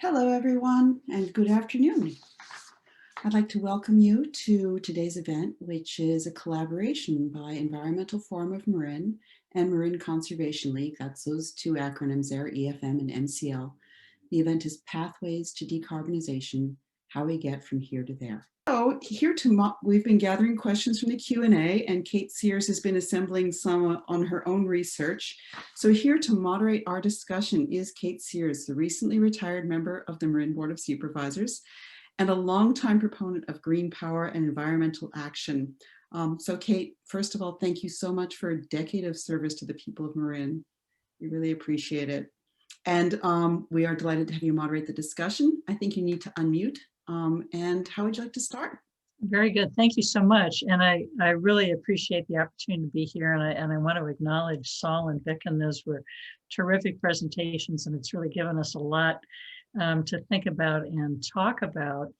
Hello, everyone, and good afternoon. I'd like to welcome you to today's event, which is a collaboration by Environmental Forum of Marin and Marin Conservation League. That's those two acronyms there, EFM and MCL. The event is Pathways to Decarbonization, How We Get From Here to There. So we've been gathering questions from the Q&A, and Kate Sears has been assembling some on her own research. So here to moderate our discussion is Kate Sears, the recently retired member of the Marin Board of Supervisors and a longtime proponent of green power and environmental action. So Kate, first of all, thank you so much for a decade of service to the people of Marin. We really appreciate it. And we are delighted to have you moderate the discussion. I think you need to unmute. And how would you like to start? Very good. Thank you so much. And I really appreciate the opportunity to be here. And I want to acknowledge Saul and Vicken. Those were terrific presentations, and it's really given us a lot to think about and talk about.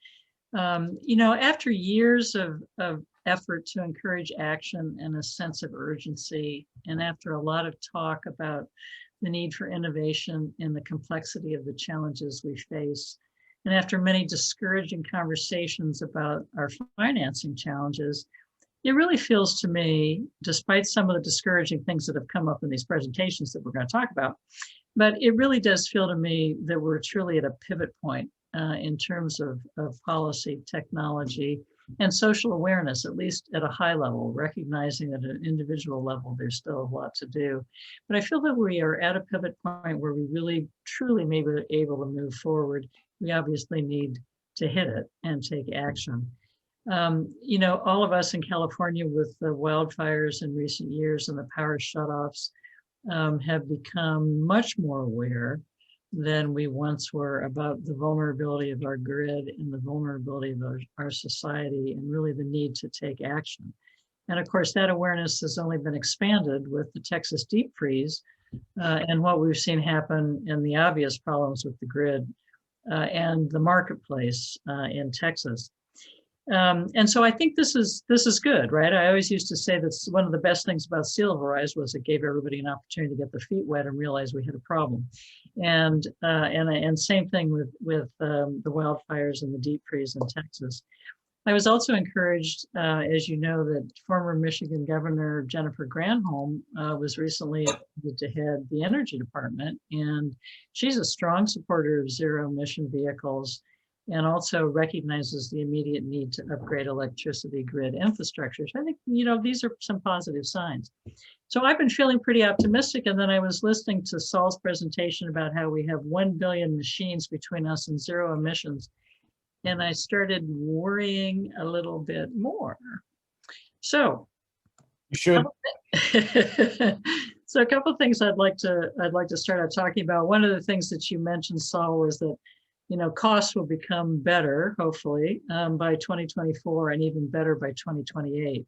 After years of effort to encourage action and a sense of urgency, and after a lot of talk about the need for innovation and the complexity of the challenges we face, and after many discouraging conversations about our financing challenges, it really feels to me, despite some of the discouraging things that have come up in these presentations that we're going to talk about, but it really does feel to me that we're truly at a pivot point in terms of policy, technology, and social awareness, at least at a high level, recognizing that at an individual level, there's still a lot to do. But I feel that we are at a pivot point where we really, truly may be able to move forward. We obviously need to hit it and take action. All of us in California with the wildfires in recent years and the power shutoffs have become much more aware than we once were about the vulnerability of our grid and the vulnerability of our society, and really the need to take action. And of course, that awareness has only been expanded with the Texas deep freeze and what we've seen happen in the obvious problems with the grid and the marketplace in Texas. And so I think this is good, right? I always used to say that one of the best things about sea level rise was it gave everybody an opportunity to get their feet wet and realize we had a problem. And same thing with the wildfires and the deep freeze in Texas. I was also encouraged, as you know, that former Michigan Governor Jennifer Granholm was recently appointed to head the Energy Department, and she's a strong supporter of zero emission vehicles, and also recognizes the immediate need to upgrade electricity grid infrastructure. So I think, these are some positive signs. So I've been feeling pretty optimistic. And then I was listening to Saul's presentation about how we have 1 billion machines between us and zero emissions. And I started worrying a little bit more. So you should. So a couple of things I'd like to start out talking about. One of the things that you mentioned, Saul, was that costs will become better, hopefully, by 2024 and even better by 2028.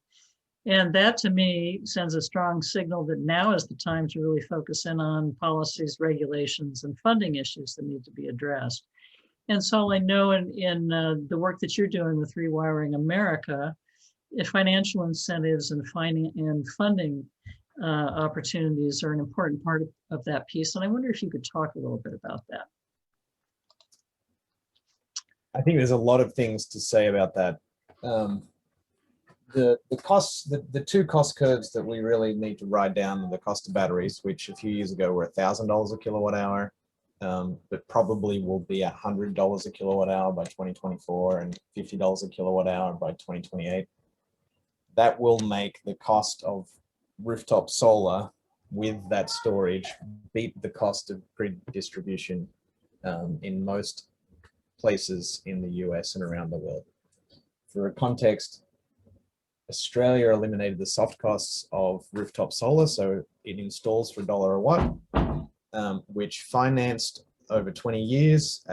And that, to me, sends a strong signal that now is the time to really focus in on policies, regulations, and funding issues that need to be addressed. And so I know in the work that you're doing with Rewiring America, if financial incentives and funding opportunities are an important part of that piece. And I wonder if you could talk a little bit about that. I think there's a lot of things to say about that. The costs, the two cost curves that we really need to ride down are the cost of batteries, which a few years ago were $1,000 a kilowatt hour, but probably will be $100 a kilowatt hour by 2024 and $50 a kilowatt hour by 2028. That will make the cost of rooftop solar with that storage beat the cost of grid distribution in most places in the US and around the world. For a context, Australia eliminated the soft costs of rooftop solar, so it installs for $1 a watt, which financed over 20 years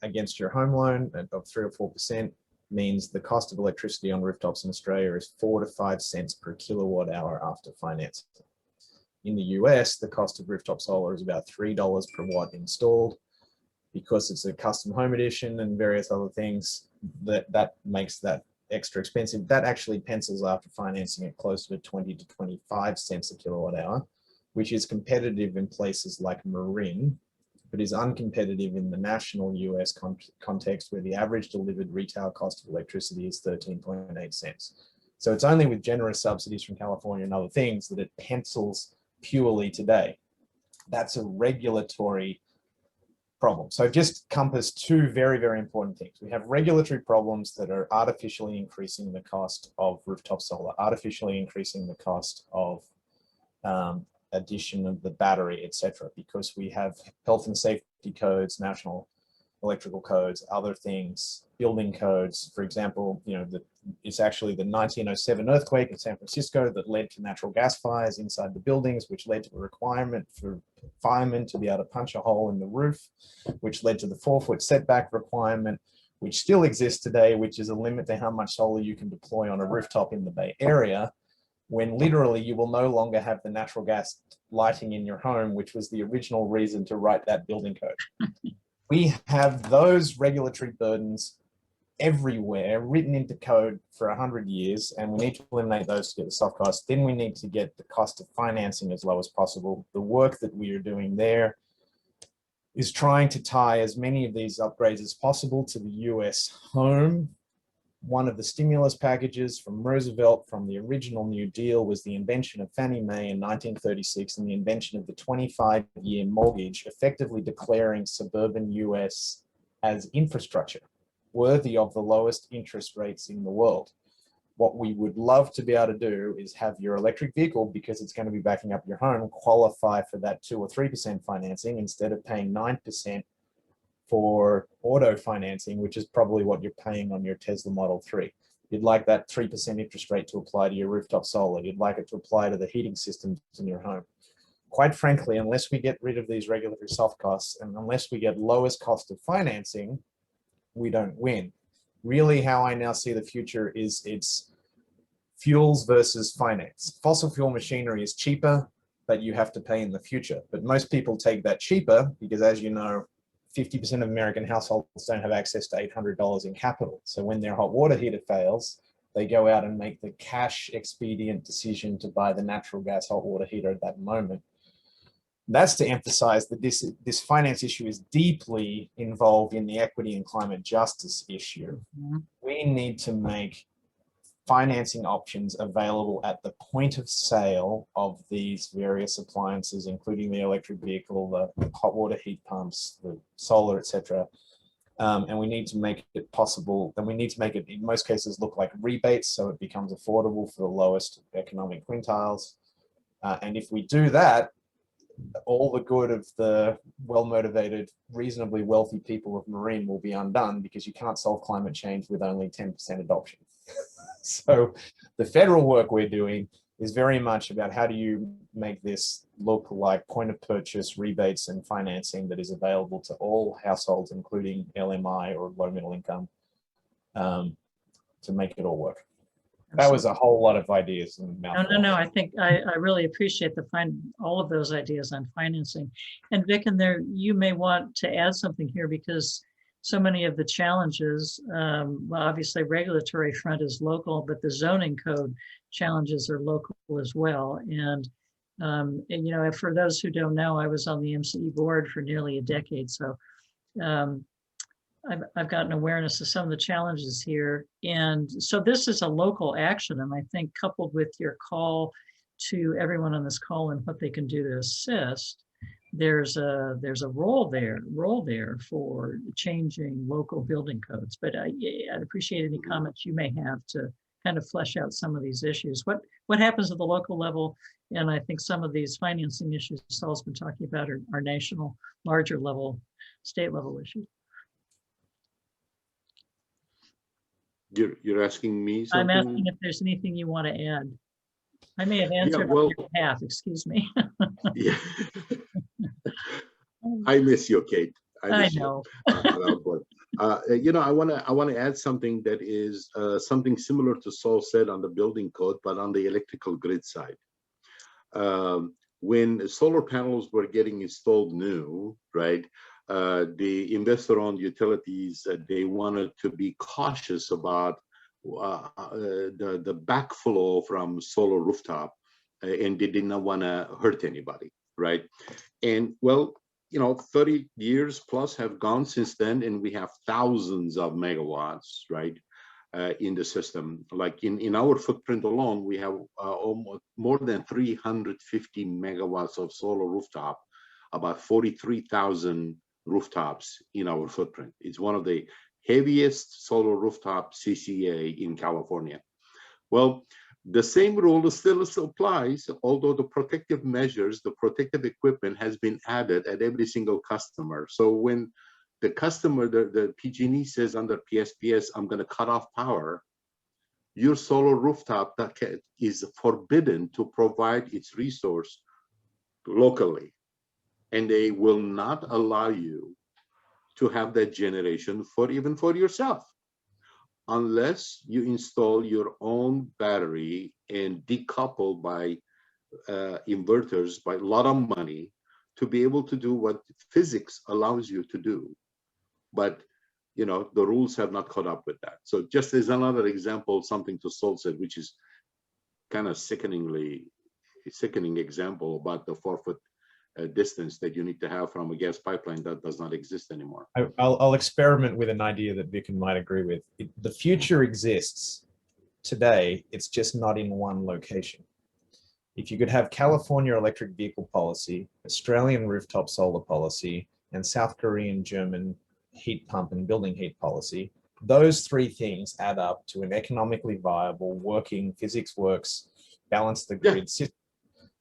against your home loan of 3 or 4% means the cost of electricity on rooftops in Australia is 4 to 5 cents per kilowatt hour after financing. In the US, the cost of rooftop solar is about $3 per watt installed. Because it's a custom home edition and various other things, that makes that extra expensive. That actually pencils after financing it closer to 20 to 25 cents a kilowatt hour, which is competitive in places like Marin, but is uncompetitive in the national US context, where the average delivered retail cost of electricity is 13.8 cents. So it's only with generous subsidies from California and other things that it pencils purely today. That's a regulatory problem. So just compass two very, very important things. We have regulatory problems that are artificially increasing the cost of rooftop solar, artificially increasing the cost of addition of the battery, etc., because we have health and safety codes, national electrical codes, other things, building codes. For example, it's actually the 1907 earthquake in San Francisco that led to natural gas fires inside the buildings, which led to the requirement for firemen to be able to punch a hole in the roof, which led to the 4-foot setback requirement, which still exists today, which is a limit to how much solar you can deploy on a rooftop in the Bay Area, when literally you will no longer have the natural gas lighting in your home, which was the original reason to write that building code. We have those regulatory burdens everywhere written into code for 100 years, and we need to eliminate those to get the soft costs. Then we need to get the cost of financing as low as possible. The work that we are doing there is trying to tie as many of these upgrades as possible to the US home. One of the stimulus packages from Roosevelt from the original New Deal was the invention of Fannie Mae in 1936 and the invention of the 25-year mortgage, effectively declaring suburban US as infrastructure, worthy of the lowest interest rates in the world. What we would love to be able to do is have your electric vehicle, because it's going to be backing up your home, qualify for that 2 or 3% financing instead of paying 9% for auto financing, which is probably what you're paying on your Tesla Model 3. You'd like that 3% interest rate to apply to your rooftop solar. You'd like it to apply to the heating systems in your home. Quite frankly, unless we get rid of these regulatory soft costs and unless we get lowest cost of financing, we don't win. Really, how I now see the future is it's fuels versus finance. Fossil fuel machinery is cheaper, but you have to pay in the future. But most people take that cheaper because, as you know, 50% of American households don't have access to $800 in capital. So when their hot water heater fails, they go out and make the cash expedient decision to buy the natural gas hot water heater at that moment. That's to emphasize that this finance issue is deeply involved in the equity and climate justice issue. Mm-hmm. We need to make financing options available at the point of sale of these various appliances, including the electric vehicle, the hot water heat pumps, the solar, etc. And we need to make it possible, and we need to make it, in most cases, look like rebates so it becomes affordable for the lowest economic quintiles. And if we do that, all the good of the well-motivated, reasonably wealthy people of Marin will be undone, because you can't solve climate change with only 10% adoption. So the federal work we're doing is very much about how do you make this look like point of purchase rebates and financing that is available to all households, including LMI or low middle income, to make it all work. That was a whole lot of ideas. No. I think I really appreciate all of those ideas on financing. And Vicken, you may want to add something here, because so many of the challenges, well, obviously regulatory front is local, but the zoning code challenges are local as well. And for those who don't know, I was on the MCE board for nearly a decade. So I've gotten awareness of some of the challenges here. And so this is a local action. And I think coupled with your call to everyone on this call and what they can do to assist, there's a role there for changing local building codes. But I'd appreciate any comments you may have to kind of flesh out some of these issues. What happens at the local level? And I think some of these financing issues Saul's been talking about are national, larger level, state level issues. You're asking me something? I'm asking if there's anything you want to add. I may have answered on your behalf, excuse me. Yeah. I miss you, Kate. I know. I want to add something that is something similar to Saul said on the building code, but on the electrical grid side. When solar panels were getting installed new, right? The investor-owned utilities, they wanted to be cautious about the backflow from solar rooftop, and they did not want to hurt anybody, right? And well, 30 years plus have gone since then, and we have thousands of megawatts, right, in the system. Like in our footprint alone, we have almost more than 350 megawatts of solar rooftop, about 43,000 rooftops in our footprint. It's one of the heaviest solar rooftop CCA in California. Well, the same rule still applies, although the protective measures, the protective equipment has been added at every single customer. So when the customer, the PG&E says under PSPS, I'm going to cut off power, your solar rooftop that is forbidden to provide its resource locally. And they will not allow you to have that generation even for yourself, unless you install your own battery and decouple by inverters by a lot of money to be able to do what physics allows you to do. But the rules have not caught up with that. So just as another example, something to Saul said, which is kind of sickening example about the 4-foot distance that you need to have from a gas pipeline that does not exist anymore. I'll experiment with an idea that Vicken might agree with. The future exists today, it's just not in one location. If you could have California electric vehicle policy, Australian rooftop solar policy, and South Korean, German heat pump and building heat policy, those three things add up to an economically viable, working, physics works, balance the grid system.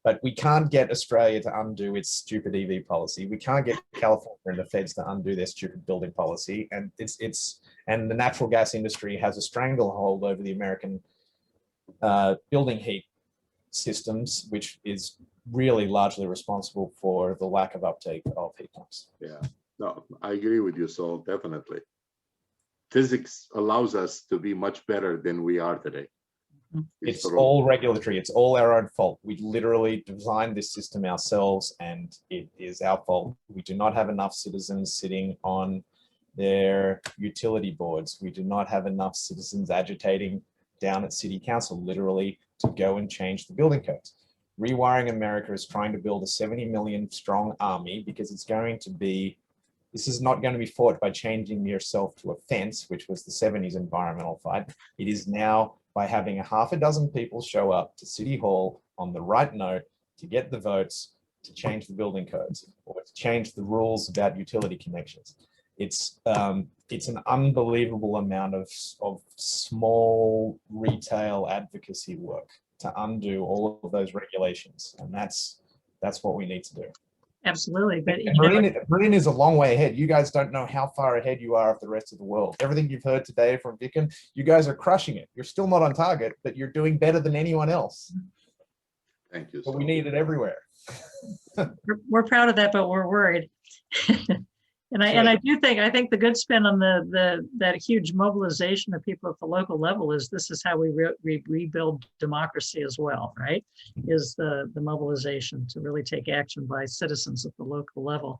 But we can't get Australia to undo its stupid EV policy. We can't get California and the feds to undo their stupid building policy. And and the natural gas industry has a stranglehold over the American building heat systems, which is really largely responsible for the lack of uptake of heat pumps. Yeah, no, I agree with you, Saul, definitely. Physics allows us to be much better than we are today. It's all regulatory. It's all our own fault. We literally designed this system ourselves, and it is our fault. We do not have enough citizens sitting on their utility boards. We do not have enough citizens agitating down at city council, literally, to go and change the building codes. Rewiring America is trying to build a 70 million strong army because this is not going to be fought by changing yourself to a fence, which was the 70s environmental fight. It is now by having a half a dozen people show up to City Hall on the right note to get the votes to change the building codes or to change the rules about utility connections. It's an unbelievable amount of small retail advocacy work to undo all of those regulations, and that's what we need to do. Absolutely, but Marin is a long way ahead. You guys don't know how far ahead you are of the rest of the world. Everything you've heard today from Vicken, you guys are crushing it. You're still not on target, but you're doing better than anyone else. Thank you. So we need it everywhere. we're proud of that, but we're worried. And I think the good spin on that huge mobilization of people at the local level is this is how we rebuild democracy as well, right? Is the mobilization to really take action by citizens at the local level.